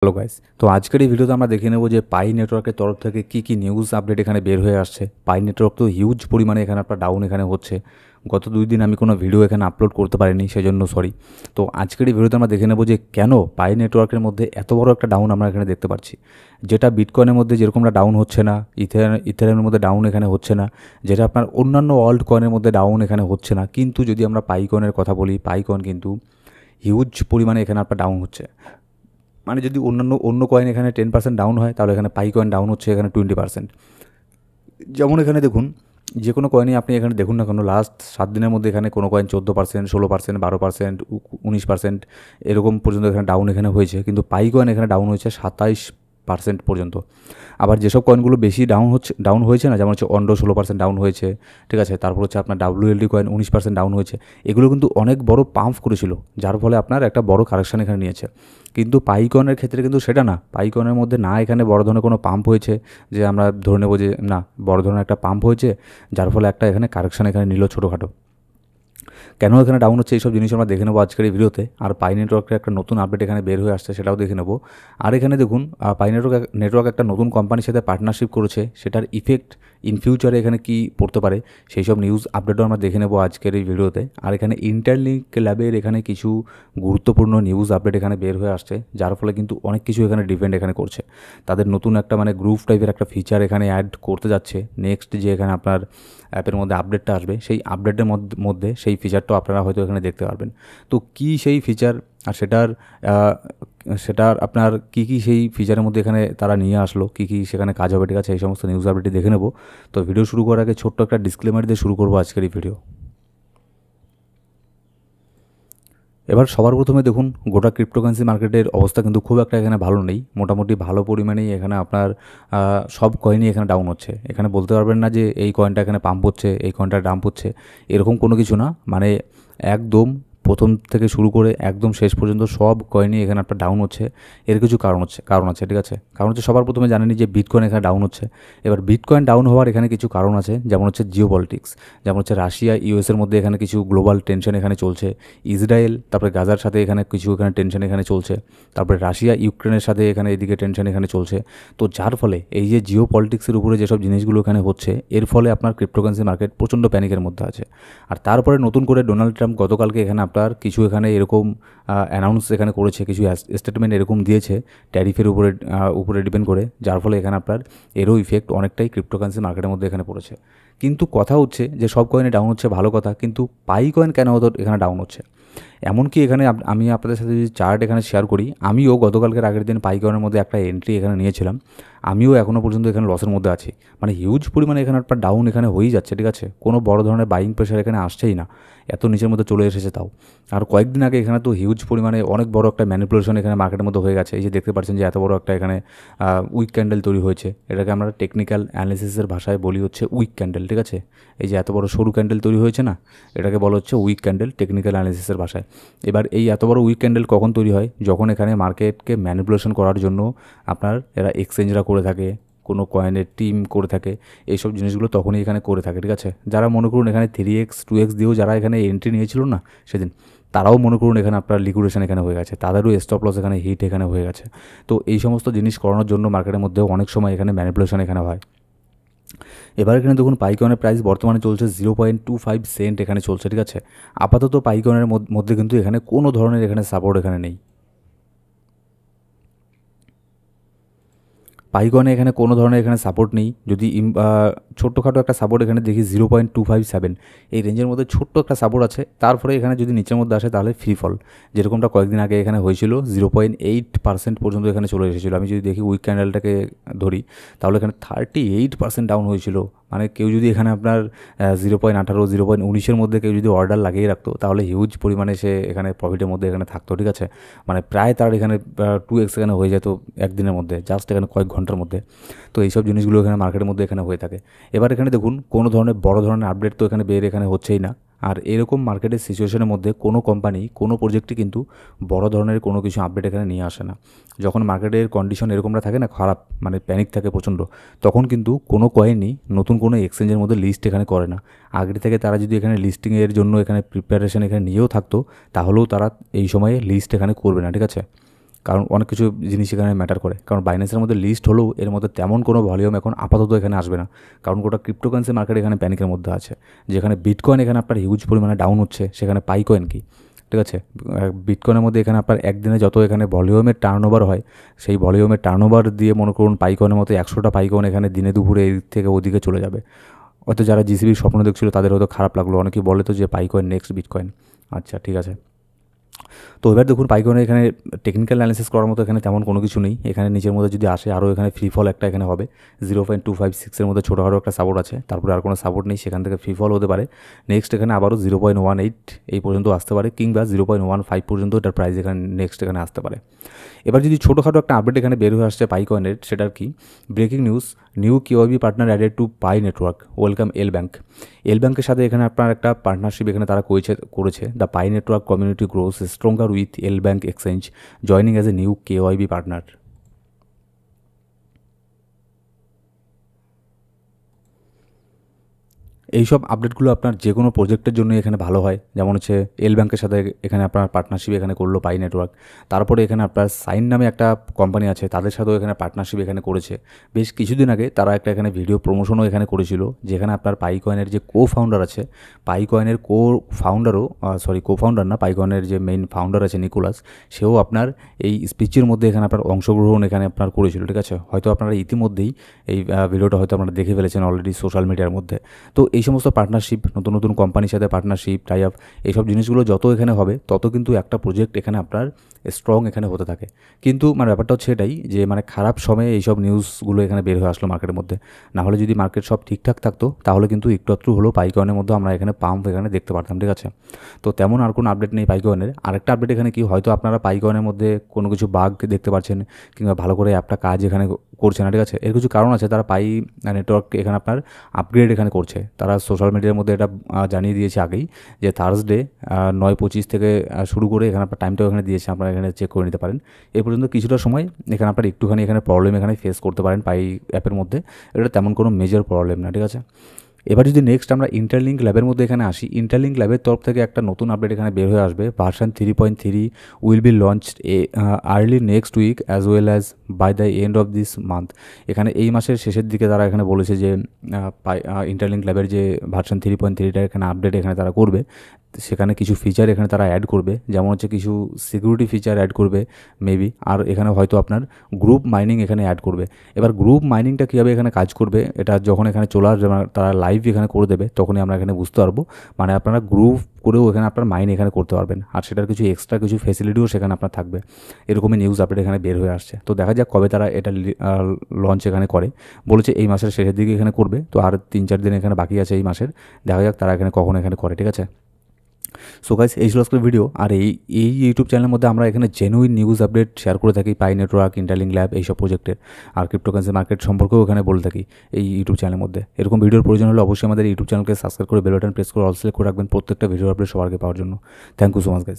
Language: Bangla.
হ্যালো গাইস, তো আজকের এই ভিডিওতে আমরা দেখে নেব যে পাই নেটওয়ার্কের তরফ থেকে কী নিউজ আপডেট এখানে বের হয়ে আসছে। পাই নেটওয়ার্ক তো হিউজ পরিমাণে এখানে আপনার ডাউন এখানে হচ্ছে। গত 2 দিন আমি কোনো ভিডিও এখানে আপলোড করতে পারিনি, সেজন্য সরি। তো আজকের এই ভিডিওতে আমরা দেখে নেব যে কেন পাই নেটওয়ার্কের মধ্যে এত বড় একটা ডাউন আমরা এখানে দেখতে পাচ্ছি। যেটা বিটকয়েনের মধ্যে যেরকমটা ডাউন হচ্ছে না, ইথেরিয়ামের মধ্যে ডাউন এখানে হচ্ছে না, যেটা আপনার অন্যান্য ওয়ার্ল্ড কয়েনের মধ্যে ডাউন এখানে হচ্ছে না। কিন্তু যদি আমরা পাই কয়েনের কথা বলি, পাই কয়েন কিন্তু হিউজ পরিমাণে এখানে আপনার ডাউন হচ্ছে। মানে যদি অন্য কয়েন এখানে 10% ডাউন হয়, তাহলে এখানে পাই কয়েন ডাউন হচ্ছে এখানে 20%। যেমন এখানে দেখুন, যে কোনো কয়েনই আপনি এখানে দেখুন না কেন, লাস্ট 7 দিনের মধ্যে এখানে কোনো কয়েন 14%, 16%, 12%, 19% এরকম পর্যন্ত এখানে ডাউন এখানে হয়েছে। কিন্তু পাই কয়েন এখানে ডাউন হয়েছে 27% পর্যন্ত। আবার যেসব কয়েনগুলো বেশি ডাউন হয়েছে না, যেমন হচ্ছে অন্ডো 16% ডাউন হয়েছে, ঠিক আছে। তারপর হচ্ছে আপনার WLD কয়েন 19% ডাউন হয়েছে। এগুলো কিন্তু অনেক বড় পাম্প করেছিল, যার ফলে আপনার একটা বড় কারেকশন এখানে নিয়েছে। কিন্তু পাই কয়েনের ক্ষেত্রে কিন্তু সেটা না। পাই কয়েনের মধ্যে না এখানে বড় ধরনের কোনো পাম্প হয়েছে, যে আমরা ধরে নেব যে না বড় ধরনের একটা পাম্প হয়েছে, যার ফলে একটা এখানে কারেকশন এখানে নিল ছোটোখাটো। কেন এখানে ডাউন হচ্ছে এইসব জিনিস আমরা দেখে নেবো আজকের এই ভিডিওতে। আর পাই নেটওয়ার্কের একটা নতুন আপডেট এখানে বের হয়ে আসছে, সেটাও দেখে নেবো। আর এখানে দেখুন, পাই নেটওয়ার্ক একটা নতুন কোম্পানির সাথে পার্টনারশিপ করেছে, সেটার ইফেক্ট ইন ফিউচারে এখানে কি পড়তে পারে সেই সব নিউজ আপডেটও আমরা দেখে নেবো আজকের এই ভিডিওতে। আর এখানে ইন্টারলিঙ্ক ল্যাবের এখানে কিছু গুরুত্বপূর্ণ নিউজ আপডেট এখানে বের হয়ে আসছে, যার ফলে কিন্তু অনেক কিছু এখানে ডিপেন্ড এখানে করছে। তাদের নতুন একটা মানে গ্রুপ টাইপের একটা ফিচার এখানে অ্যাড করতে যাচ্ছে। নেক্সট যে এখানে আপনার অ্যাপের মধ্যে আপডেটটা আসবে, সেই আপডেটের মধ্যে সেই ফিচারটাও আপনারা হয়তো এখানে দেখতে পারবেন। তো কী সেই ফিচার, আর সেটার আপনার কী সেই ফিচারের মধ্যে এখানে তারা নিয়ে আসলো, কী সেখানে কাজ হবে, ঠিক আছে, এই সমস্ত নিউজ আপডেটটি দেখে নেব। তো ভিডিও শুরু করার আগে ছোট্ট একটা ডিসক্লেমার দিয়ে শুরু করবো আজকের এই ভিডিও। এবার সবার প্রথমে দেখুন, গোটা ক্রিপ্টোকারেন্সি মার্কেটের অবস্থা কিন্তু খুব একটা এখানে ভালো নেই। মোটামুটি ভালো পরিমাণেই এখানে আপনার সব কয়েনই এখানে ডাউন হচ্ছে। এখানে বলতে পারবেন না যে এই কয়েনটা এখানে পাম্প হচ্ছে, এই কয়েনটা ডাম্প হচ্ছে, এরকম কোনো কিছু না। মানে একদম প্রথম থেকে শুরু করে একদম শেষ পর্যন্ত সব কয়েনই এখানে আপনার ডাউন হচ্ছে। এর কিছু কারণ আছে, ঠিক আছে। কারণ হচ্ছে সবার প্রথমে জানেনই যে বিটকয়েন এখানে ডাউন হচ্ছে। এবার বিটকয়েন ডাউন হওয়ার এখানে কিছু কারণ আছে, যেমন হচ্ছে জিও পলিটিক্স, যেমন হচ্ছে রাশিয়া ইউএসের মধ্যে এখানে কিছু গ্লোবাল টেনশন এখানে চলছে। ইসরায়েল তারপরে গাজার সাথে এখানে কিছু এখানে টেনশন এখানে চলছে। তারপরে রাশিয়া ইউক্রেনের সাথে এখানে এদিকে টেনশন এখানে চলছে। তো যার ফলে এই যে জিও পলিটিক্সের উপরে যেসব জিনিসগুলো এখানে হচ্ছে, এর ফলে আপনার ক্রিপ্টোকারেন্সি মার্কেট প্রচণ্ড প্যানিকের মধ্যে আছে। আর তারপরে নতুন করে ডোনাল্ড ট্রাম্প গতকালকে এখানে আপনার কিছু এখানে এরকম অ্যানাউন্স এখানে করেছে, কিছু স্টেটমেন্ট এরকম দিয়েছে ট্যারিফের উপরে ডিপেন্ড করে, যার ফলে এখানে আপনার এরও ইফেক্ট অনেকটাই ক্রিপ্টোকারেন্সি মার্কেটের মধ্যে এখানে পড়েছে। কিন্তু কথা হচ্ছে যে সব কয়েনে ডাউন হচ্ছে ভালো কথা, কিন্তু পাই কয়েন কেন হতো এখানে ডাউন হচ্ছে? এমনকি এখানে আমি আপনাদের সাথে যদি চার্ট এখানে শেয়ার করি, আমিও গতকালকের আগের দিন পাই কয়েনের মধ্যে একটা এন্ট্রি এখানে নিয়েছিলাম। আমিও এখনও পর্যন্ত এখানে লসের মধ্যে আছি। মানে হিউজ পরিমাণে এখানে একটা ডাউন এখানে হয়েই যাচ্ছে, ঠিক আছে। কোনো বড় ধরনের বাইং প্রেশার এখানে আসছেই না, এত নিচের মধ্যে চলে এসেছে তাও। আর কয়েকদিন আগে এখানে তো হিউজ পরিমাণে অনেক বড় একটা ম্যানিপুলেশন এখানে মার্কেটের মধ্যে হয়ে গেছে। এই যে দেখতে পাচ্ছেন যে এত বড় একটা এখানে উইক ক্যান্ডেল তৈরি হয়েছে, এটাকে আমরা টেকনিক্যাল অ্যানালিসিসের ভাষায় বলি হচ্ছে উইক ক্যান্ডেল, ঠিক আছে। এই যে এত বড় সরু ক্যান্ডেল তৈরি হয়েছে না, এটাকে বলা হচ্ছে উইক ক্যান্ডেল টেকনিক্যাল অ্যানালিসিসের ভাষায়। এবার এই এত বড় উইক ক্যান্ডেল কখন তৈরি হয়? যখন এখানে মার্কেটকে ম্যানিপুলেশন করার জন্য আপনার এরা এক্সচেঞ্জরা করে থাকে, কোনো কয়েনের টিম করে থাকে, এইসব জিনিসগুলো তখনই এখানে করে থাকে, ঠিক আছে। যারা মনে করুন এখানে 3x 2x দিয়েও যারা এখানে এন্ট্রি নিয়েছিল না সেদিন, তারাও মনে করুন এখানে আপনার লিকুইডেশন এখানে হয়ে গেছে, তাদেরও স্টপ লস এখানে হিট এখানে হয়ে গেছে। তো এই সমস্ত জিনিস করানোর জন্য মার্কেটের মধ্যেও অনেক সময় এখানে ম্যানিপুলেশন এখানে হয়। এবার এখানে দেখুন পাইকনের প্রাইস বর্তমানে চলছে 0.25 সেন্ট এখানে চলছে, ঠিক আছে। আপাতত পাইকনের মধ্যে কিন্তু এখানে কোনো ধরনের এখানে সাপোর্ট এখানে নেই। পাইকনে এখানে কোনো ধরনের এখানে সাপোর্ট নেই। যদি ছোট্টখাটো একটা সাপোর্ট এখানে দেখি 0.257, এই রেঞ্জের মধ্যে ছোট্ট একটা সাপোর্ট আছে। তারপরে এখানে যদি নিচের মধ্যে আসে তাহলে ফ্রি ফল, যেরকমটা কয়েকদিন আগে এখানে হয়েছিল 0.8% পর্যন্ত এখানে চলে এসেছিলো। আমি যদি দেখি উইক ক্যান্ডেলটাকে ধরি, তাহলে এখানে 38% ডাউন হয়েছিল। মানে কেউ যদি এখানে আপনার 0.18 0.19-এর মধ্যে কেউ যদি অর্ডার লাগিয়ে রাখতো, তাহলে হিউজ পরিমাণে সে এখানে প্রফিটের মধ্যে এখানে থাকতো, ঠিক আছে। মানে প্রায় তার এখানে 2x এখানে হয়ে যেত একদিনের মধ্যে, জাস্ট এখানে কয়েক ঘন্টার মধ্যে। তো এইসব জিনিসগুলো এখানে মার্কেটের মধ্যে এখানে হয়ে থাকে। এবার এখানে দেখুন কোনো ধরনের বড় ধরনের আপডেট তো এখানে এখানে হচ্ছেই না। আর এরকম মার্কেটের সিচুয়েশনের মধ্যে কোনো কোম্পানি কোনো প্রজেক্টই কিন্তু বড় ধরনের কোনো কিছু আপডেট এখানে নিয়ে আসে না। যখন মার্কেটের কন্ডিশন এরকমটা থাকে না, খারাপ, মানে প্যানিক থাকে প্রচণ্ড, তখন কিন্তু কোনো কয়েনই নতুন কোনো এক্সচেঞ্জের মধ্যে লিস্ট এখানে করে না। আগে থেকে তারা যদি এখানে লিস্টিংয়ের জন্য এখানে প্রিপারেশন এখানে নিয়েও থাকতো, তাহলেও তারা এই সময়ে লিস্ট এখানে করবে না, ঠিক আছে। কারণ অনেক কিছু জিনিস এখানে ম্যাটার করে। কারণ বাইন্যান্সের মধ্যে লিস্ট হলেও এর মধ্যে তেমন কোনো ভলিউম এখন আপাতত এখানে আসবে না, কারণ গোটা ক্রিপ্টোকারেন্সি মার্কেট এখানে প্যানিকের মধ্যে আছে। যেখানে বিটকয়েন এখানে আপনার হিউজ পরিমাণে ডাউন হচ্ছে, সেখানে পাইকয়েন কি, ঠিক আছে, বিটকয়েনের মধ্যে এখানে আপনার একদিনে যত এখানে ভলিউমের টার্নওভার হয়, সেই ভলিউমের টার্নওভার দিয়ে মনে করুন পাইকয়েনের মতো 100টা পাইকয়েন এখানে দিনে দুপুরে এদিক থেকে ওদিকে চলে যাবে। হয়তো যারা জিসিবির স্বপ্ন দেখছিল তাদের হয়তো খারাপ লাগলো, অনেকেই বলে তো যে পাইকয়েন নেক্সট বিটকয়েন। আচ্ছা ঠিক আছে। তো এবার দেখুন পাইকয়েনের এখানে টেকনিক্যাল অ্যানালিসিস করার মতো এখানে তেমন কোনো কিছু নেই। এখানে নিচের মধ্যে যদি আসে আরও এখানে ফ্রি ফল একটা এখানে হবে 0.256-এর মধ্যে ছোটোখাটো একটা সাপোর্ট আছে, তারপরে আর কোনো সাপোর্ট নেই, সেখান থেকে ফ্রি ফল হতে পারে। নেক্সট এখানে আবারও 0.18 এই পর্যন্ত আসতে পারে, কিংবা 0.15 পর্যন্ত এটার প্রাইস এখানে নেক্সট এখানে আসতে পারে। এবার যদি ছোটোখাটো একটা আপডেট এখানে বের হয়ে আসছে পাইকয়েনের, সেটার কি breaking news, new KYB partner added to Pi network, welcome L bank. L ব্যাঙ্কের সাথে এখানে আপনার একটা পার্টনারশিপ এখানে তারা করেছে। The Pi network community grows stronger with L bank exchange joining as a new KYB partner. এইসব আপডেটগুলো আপনার যে কোনো প্রজেক্টের জন্য এখানে ভালো হয়। যেমন হচ্ছে এল ব্যাঙ্কের সাথে এখানে আপনার পার্টনারশিপ এখানে করলো পাই নেটওয়ার্ক, তারপরে এখানে আপনার সাইন নামে একটা কোম্পানি আছে, তাদের সাথেও এখানে পার্টনারশিপ এখানে করেছে। বেশ কিছুদিন আগে তারা একটা এখানে ভিডিও প্রমোশনও এখানে করেছিল, যেখানে আপনার পাইকয়েনের যে ফাউন্ডার আছে, পাইকয়েনের ফাউন্ডার না, পাইকয়েনের যে মেইন ফাউন্ডার আছে নিকোলাস, সেও আপনার এই স্পিচের মধ্যে এখানে আপনার অংশগ্রহণ এখানে আপনার করেছিল, ঠিক আছে। হয়তো আপনারা ইতিমধ্যেই এই ভিডিওটা হয়তো আপনারা দেখে ফেলেছেন অলরেডি সোশ্যাল মিডিয়ার মধ্যে। তো এই সমস্ত পার্টনারশিপ, নতুন নতুন কোম্পানির সাথে পার্টনারশিপ, টাই আপ, এইসব জিনিসগুলো যত এখানে হবে তত কিন্তু একটা প্রজেক্ট এখানে আপনার স্ট্রং এখানে হতে থাকে। কিন্তু মানে ব্যাপারটা হচ্ছে এটাই যে মানে খারাপ সময়ে এইসব নিউজগুলো এখানে বের হয়ে আসলো মার্কেটের মধ্যে। না হলে যদি মার্কেট সব ঠিকঠাক থাকতো তাহলে কিন্তু একটু একটু হলেও পাইকয়েনের মধ্যে আমরা এখানে পাম্প এখানে দেখতে পারতাম, ঠিক আছে। তো তেমন আর কোনো আপডেট নেই পাইকয়েনের। আরেকটা আপডেট এখানে কি, হয়তো আপনারা পাইকয়েনের মধ্যে কোনো কিছু বাগ দেখতে পাচ্ছেন, কিংবা ভালো করে অ্যাপটা কাজ এখানে করছে না, ঠিক আছে। এর কিছু কারণ আছে। তারা পাই নেটওয়ার্ক এখানে আপনার আপগ্রেড এখানে করছে। তারা সোশ্যাল মিডিয়ার মধ্যে এটা জানিয়ে দিয়েছে আগেই যে থার্সডে 9:25 থেকে শুরু করে এখানে আপনার টাইমটাও এখানে দিয়েছে, আপনারা এখানে চেক করে নিতে পারেন। এ পর্যন্ত কিছুটা সময় এখানে আপনার একটুখানি এখানে প্রবলেম এখানে ফেস করতে পারেন পাই অ্যাপের মধ্যে। এটা তেমন কোনো মেজর প্রবলেম না, ঠিক আছে। এবার যদি নেক্সট আমরা ইন্টারলিঙ্ক ল্যাবের মধ্যে এখানে আসি, ইন্টারলিঙ্ক ল্যাবের তরফ থেকে একটা নতুন আপডেট এখানে বের হয়ে আসবে। Version 3.3 will be launched early next week as well as by the end of this month. এখানে এই মাসের শেষের দিকে তারা এখানে বলেছে যে ইন্টারলিঙ্ক ল্যাবের যে ভার্সন 3.3টা এখানে আপডেট এখানে তারা করবে। সেখানে কিছু ফিচার এখানে তারা অ্যাড করবে, যেমন হচ্ছে কিছু সিকিউরিটি ফিচার অ্যাড করবে মেবি, আর এখানে হয়তো আপনার গ্রুপ মাইনিং এখানে অ্যাড করবে। এবার গ্রুপ মাইনিংটা কীভাবে এখানে কাজ করবে, এটা যখন এখানে চলে আসবে তারা লাইভ এখানে করে দেবে, তখনই আমরা এখানে বুঝতে পারবো। মানে আপনারা গ্রুপ করেও এখানে আপনার মাইন এখানে করতে পারবেন, আর সেটার কিছু এক্সট্রা কিছু ফেসিলিটিও সেখানে আপনার থাকবে। এরকমই নিউজ আপডেট এখানে বের হয়ে আসছে। তো দেখা যাক কবে তারা এটা লঞ্চ এখানে করে। বলেছে এই মাসের শেষের দিকে এখানে করবে, তো আর 3-4 দিন এখানে বাকি আছে এই মাসের। দেখা যাক তারা এখানে কখন এখানে করে, ঠিক আছে। সো গাইস, এই ছিল আজকের ভিডিও। আর এই ইউটিউব চ্যানেলের মধ্যে আমরা এখানে জেনুইন নিউজ আপডেট শেয়ার করে থাকি পাই নেটওয়ার্ক, ইন্টারলিঙ্ক ল্যাব এইসব প্রজেক্টের, আর ক্রিপ্টোকারেন্সি মার্কেট সম্পর্কেও এখানে বলে থাকি এই ইউটিউব চ্যানেলের মধ্যে। এরকম ভিডিওর প্রয়োজন হলে অবশ্যই আমাদের ইউটিউব চ্যানেলকে সাবস্ক্রাইব করে বেল বাটন প্রেস করে অল সিলেক্ট করে রাখবেন প্রত্যেকটা ভিডিও আপডেট সবার আগে পাওয়ার জন্য। Thank you so much guys.